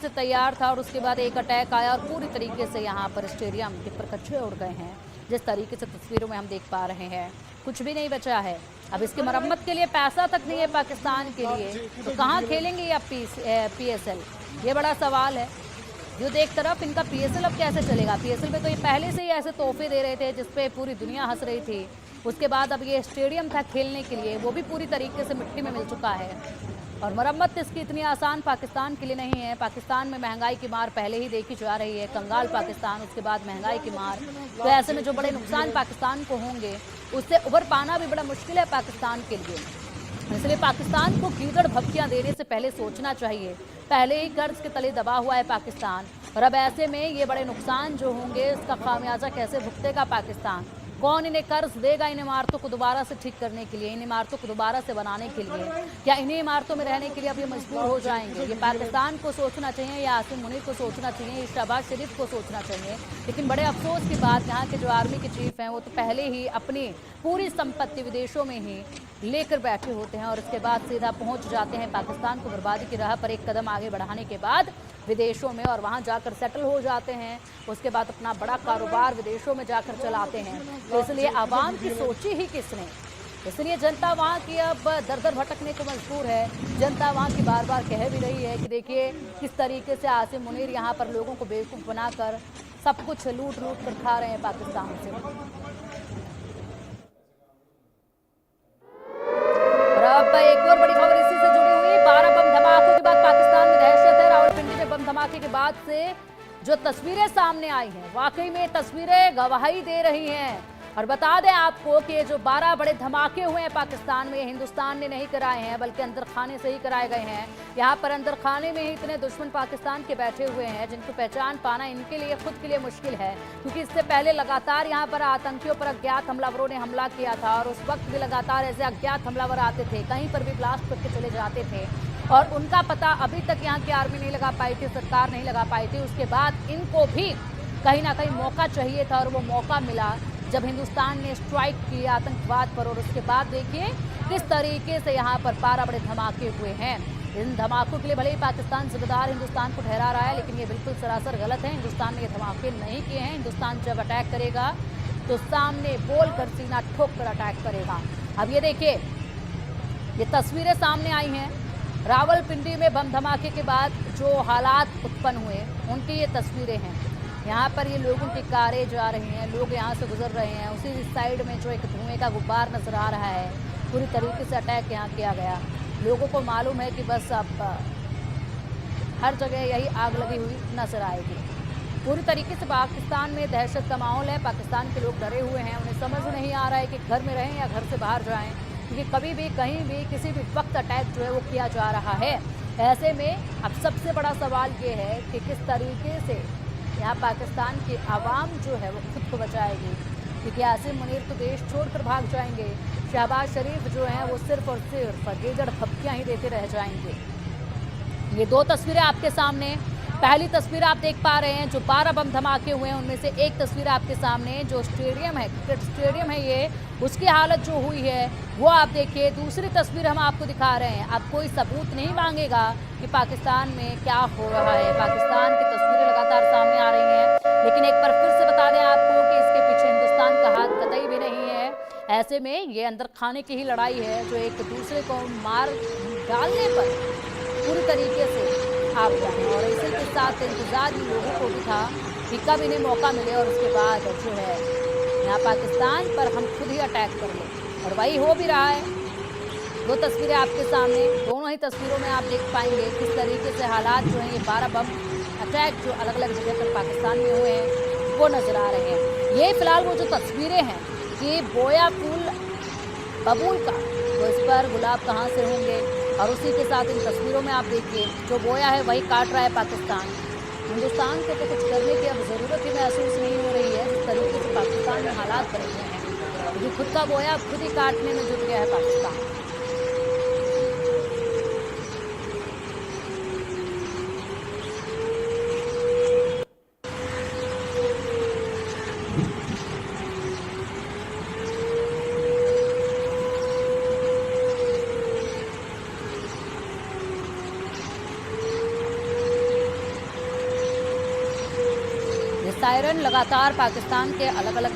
से तैयार था और उसके बाद एक अटैक आया और पूरी तरीके से यहाँ पर स्टेडियम के परकच्चे उड़ गए हैं। जिस तरीके से तस्वीरों में हम देख पा रहे हैं, कुछ भी नहीं बचा है। अब इसकी मरम्मत के लिए पैसा तक नहीं है पाकिस्तान के लिए, तो कहाँ खेलेंगे ये अब PSL, ये बड़ा सवाल है। जो एक तरफ इनका PSL अब कैसे चलेगा? PSL में तो ये पहले से ही ऐसे तोहफे दे रहे थे जिसपे पूरी दुनिया हंस रही थी। उसके बाद अब ये स्टेडियम था खेलने के लिए, वो भी पूरी तरीके से मिट्टी में मिल चुका है और मरम्मत इसकी इतनी आसान पाकिस्तान के लिए नहीं है। पाकिस्तान में महंगाई की मार पहले ही देखी जा रही है, कंगाल पाकिस्तान, उसके बाद महंगाई की मार। तो ऐसे में जो बड़े नुकसान पाकिस्तान को होंगे उससे उभर पाना भी बड़ा मुश्किल है पाकिस्तान के लिए। इसलिए पाकिस्तान को कीचड़ भपकियां देने से पहले सोचना चाहिए। पहले ही कर्ज के तले दबा हुआ है पाकिस्तान और अब ऐसे में ये बड़े नुकसान जो होंगे उसका खामियाजा कैसे भुगतेगा पाकिस्तान? कौन इन्हें कर्ज देगा इन इमारतों को दोबारा से ठीक करने के लिए, इन इमारतों को दोबारा से बनाने के लिए? क्या इन्हीं इमारतों में रहने के लिए अब ये मजबूर हो जाएंगे? ये पाकिस्तान को सोचना चाहिए या आसिम मुनीर को सोचना चाहिए, शहबाज शरीफ को सोचना चाहिए। लेकिन बड़े अफसोस की बात, यहाँ के जो आर्मी के चीफ हैं वो तो पहले ही अपनी पूरी संपत्ति विदेशों में ही लेकर बैठे होते हैं और उसके बाद सीधा पहुंच जाते हैं पाकिस्तान को बर्बादी की राह पर एक कदम आगे बढ़ाने के बाद विदेशों में, और वहां जाकर सेटल हो जाते हैं। उसके बाद अपना बड़ा कारोबार विदेशों में जाकर चलाते हैं। तो इसलिए आवाम की सोची ही किसने? इसलिए जनता वहाँ की अब दर दर भटकने को मजबूर है। जनता वहाँ की बार बार कह भी रही है कि देखिए किस तरीके से आसिम मुनीर यहाँ पर लोगों को बेवकूफ़ बनाकर सब कुछ लूट लूट कर खा रहे हैं पाकिस्तान से। और अब एक और बड़ी खबर इसी से जुड़ी हुई, 12 बम धमाकों के बाद पाकिस्तान में दहशत है। रावलपिंडी में बम धमाके के बाद से जो तस्वीरें सामने आई हैं, वाकई में तस्वीरें गवाही दे रही हैं। और बता दें आपको कि ये जो 12 बड़े धमाके हुए हैं पाकिस्तान में, हिंदुस्तान ने नहीं कराए हैं बल्कि अंदर खाने से ही कराए गए हैं। यहाँ पर अंदर खाने में ही इतने दुश्मन पाकिस्तान के बैठे हुए हैं जिनको पहचान पाना इनके लिए खुद के लिए मुश्किल है, क्योंकि इससे पहले लगातार यहाँ पर आतंकियों पर अज्ञात हमलावरों ने हमला किया था और उस वक्त भी लगातार ऐसे अज्ञात हमलावर आते थे, कहीं पर भी ब्लास्ट करके चले जाते थे और उनका पता अभी तक यहाँ की आर्मी नहीं लगा पाई थी, सरकार नहीं लगा पाई थी। उसके बाद इनको भी कहीं ना कहीं मौका चाहिए था और वो मौका मिला जब हिंदुस्तान ने स्ट्राइक की आतंकवाद पर। और उसके बाद देखिए किस तरीके से यहाँ पर 12 बड़े धमाके हुए हैं। इन धमाकों के लिए भले ही पाकिस्तान जिम्मेदार हिंदुस्तान को ठहरा रहा है, लेकिन ये बिल्कुल सरासर गलत है। हिंदुस्तान ने ये धमाके नहीं किए हैं। हिंदुस्तान जब अटैक करेगा तो सामने बोल कर, सीना ठोक कर अटैक करेगा। अब ये देखिए, ये तस्वीरें सामने आई हैं रावलपिंडी में बम धमाके के बाद जो हालात उत्पन्न हुए उनकी ये तस्वीरें हैं। यहाँ पर ये लोगों की कारें जा रही हैं, लोग यहाँ से गुजर रहे हैं। उसी साइड में जो एक धुएं का गुब्बार नजर आ रहा है, पूरी तरीके से अटैक यहाँ किया गया। लोगों को मालूम है कि बस अब हर जगह यही आग लगी हुई नजर आएगी। पूरी तरीके से पाकिस्तान में दहशत का माहौल है। पाकिस्तान के लोग डरे हुए हैं, उन्हें समझ नहीं आ रहा है कि घर में रहें या घर से बाहर जाएं, क्योंकि कभी भी कहीं भी किसी भी वक्त अटैक जो है वो किया जा रहा है। ऐसे में अब सबसे बड़ा सवाल ये है कि किस तरीके से यहाँ पाकिस्तान की आवाम जो है वो खुद को बचाएगी, क्योंकि आसिम मुनीर तो देश छोड़कर भाग जाएंगे। शहबाज शरीफ जो हैं वो सिर्फ और सिर्फ गेजड़ धमकियाँ ही देते रह जाएंगे। ये दो तस्वीरें आपके सामने, पहली तस्वीर आप देख पा रहे हैं जो 12 बम धमाके हुए हैं, उनमें से एक तस्वीर आपके सामने जो स्टेडियम है, क्रिकेट स्टेडियम है ये, उसकी हालत जो हुई है वो आप देखिए। दूसरी तस्वीर हम आपको दिखा रहे हैं। अब कोई सबूत नहीं मांगेगा कि पाकिस्तान में क्या हो रहा है, पाकिस्तान की तस्वीरें लगातार सामने आ रही हैं, लेकिन एक बार फिर से बता दें आपको कि इसके पीछे हिंदुस्तान का हाथ कतई भी नहीं है। ऐसे में ये अंदर खाने की ही लड़ाई है जो एक दूसरे को मार डालने पर पूरी तरीके से आप जाए। और इसी के साथ इंतजार इन लोगों को भी था कि कब इन्हें मौका मिले और उसके बाद जो है यहाँ पाकिस्तान पर हम खुद ही अटैक कर लें, और वही हो भी रहा है। दो तस्वीरें आपके सामने, दोनों ही तस्वीरों में आप देख पाएंगे किस तरीके से हालात जो हैं, ये 12 बम अटैक जो अलग अलग जगह पर पाकिस्तान में हुए हैं वो नज़र आ रहे हैं। ये फिलहाल वो जो तस्वीरें हैं कि बोया फूल बबूल का, तो इस पर गुलाब कहाँ से होंगे, और उसी के साथ इन तस्वीरों में आप देखिए जो बोया है वही काट रहा है पाकिस्तान। हिंदुस्तान को तो कुछ करने की अब ज़रूरत ही महसूस नहीं हो रही है। जिस तरीके से पाकिस्तान में हालात बने हुए हैं, क्योंकि खुद का बोया खुद ही काटने में जुट गया है पाकिस्तान। सायरन लगातार पाकिस्तान के अलग अलग